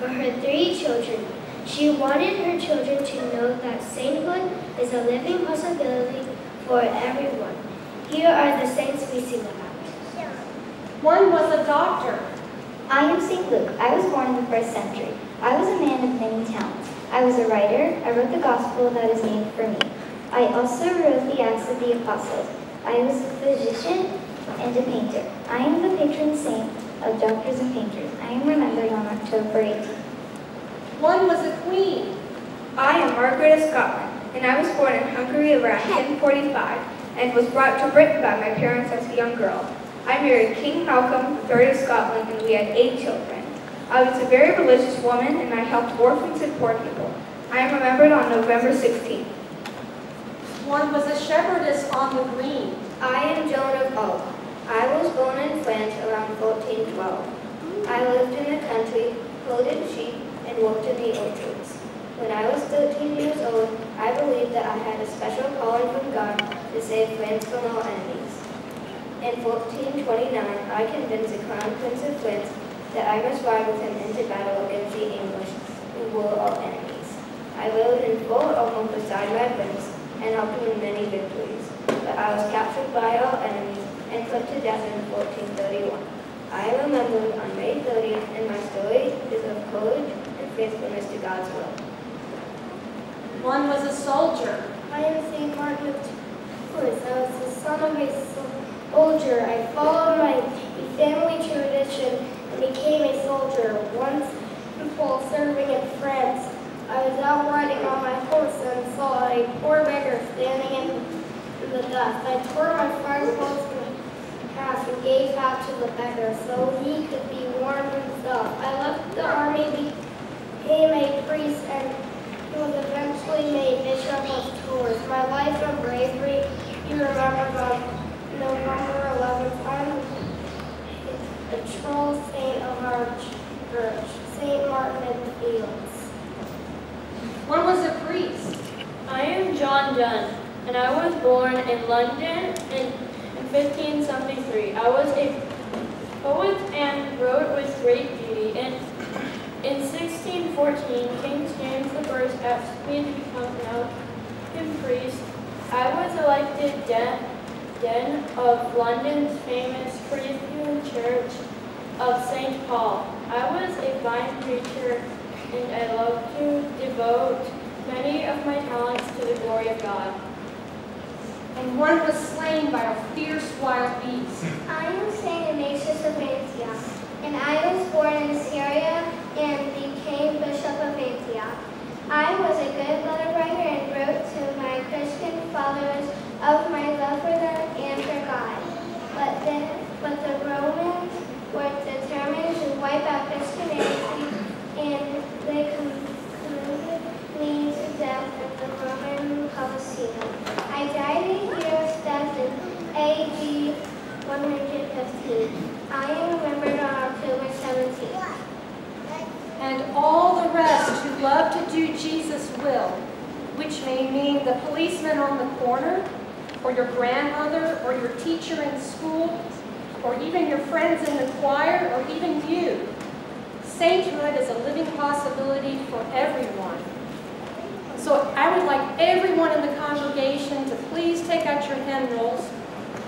for her 3 children. She wanted her children to know that sainthood is a living possibility for everyone. Here are the saints we sing about. One was a doctor. I am St. Luke. I was born in the 1st century. I was a man of many talents. I was a writer. I wrote the gospel that is named for me. I also wrote the Acts of the Apostles. I was a physician and a painter. I am the patron saint of doctors and painters. I am remembered on October 18th. One was a queen. I am Margaret of Scotland, and I was born in Hungary around 1045 and was brought to Britain by my parents as a young girl. I married King Malcolm III of Scotland, and we had 8 children. I was a very religious woman, and I helped orphans and poor people. I am remembered on November 16th. One was a shepherdess on the green. I am Joan of Arc. I was born in France around 1412. I lived in the country, herded sheep, and worked in the orchards. When I was 13 years old, I believed that I had a special calling from God to save France from our enemies. In 1429, I convinced the Crown Prince of France that I must ride with him into battle against the English, who were our enemies. I rode in full armor beside my prince and helped him in many victories, but I was captured by our enemies and put to death in 1431. I am remembered on May 30th, and my story is of courage and faithfulness to God's will. One was a soldier. I am St. Martin of Tours. I was the son of a soldier. I followed my family tradition and became a soldier. Once, while serving in France, I was out riding on my horse and saw a poor beggar standing in the dust. I tore my friend's clothes in half and gave half to the beggar so he could be warm himself. I left the army, became a priest, and was eventually made Bishop of Tours. My life of bravery you remembered on November 11th. I'm the patron saint of our church, St. Martin in the Fields. One was a priest. I am John Donne, and I was born in London in 1573. I was a poet and wrote with great beauty. In 1614, King James I asked me to become an Anglican priest. I was elected Dean of London's famous Presbyterian Church of St. Paul. I was a fine preacher, and I love to devote many of my talents to the glory of God. And one was slain by a fierce wild beast. I am St. Ignatius of Antioch, and I was born in Syria and became Bishop of Antioch. I was a good letter writer and wrote to my Christian followers of my love for them and for God. But the Romans were determined to wipe out Christianity, and they condemned me to death at the Roman Colosseum. I died a hero's death in AD 115. I am remembered on October 17th. And all the rest who love to do Jesus' will, which may mean the policeman on the corner, or your grandmother, or your teacher in school, or even your friends in the choir, or even you. Sainthood is a living possibility for everyone. So I would like everyone in the congregation to please take out your hymn rolls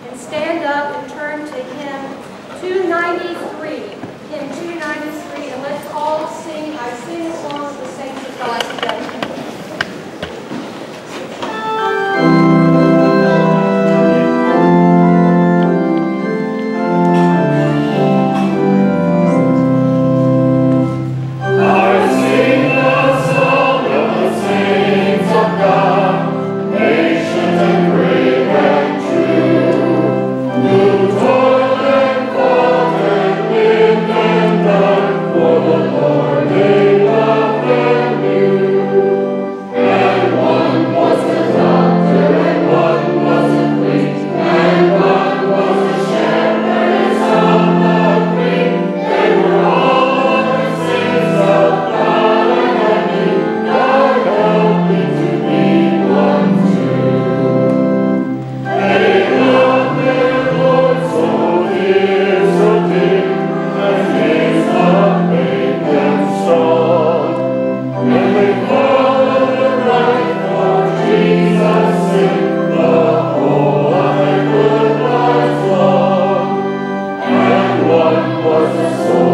and stand up and turn to hymn 293. Hymn 293, and let's all sing, I sing the song of the saints of God together. Who toiled and fought and lived one was the soul.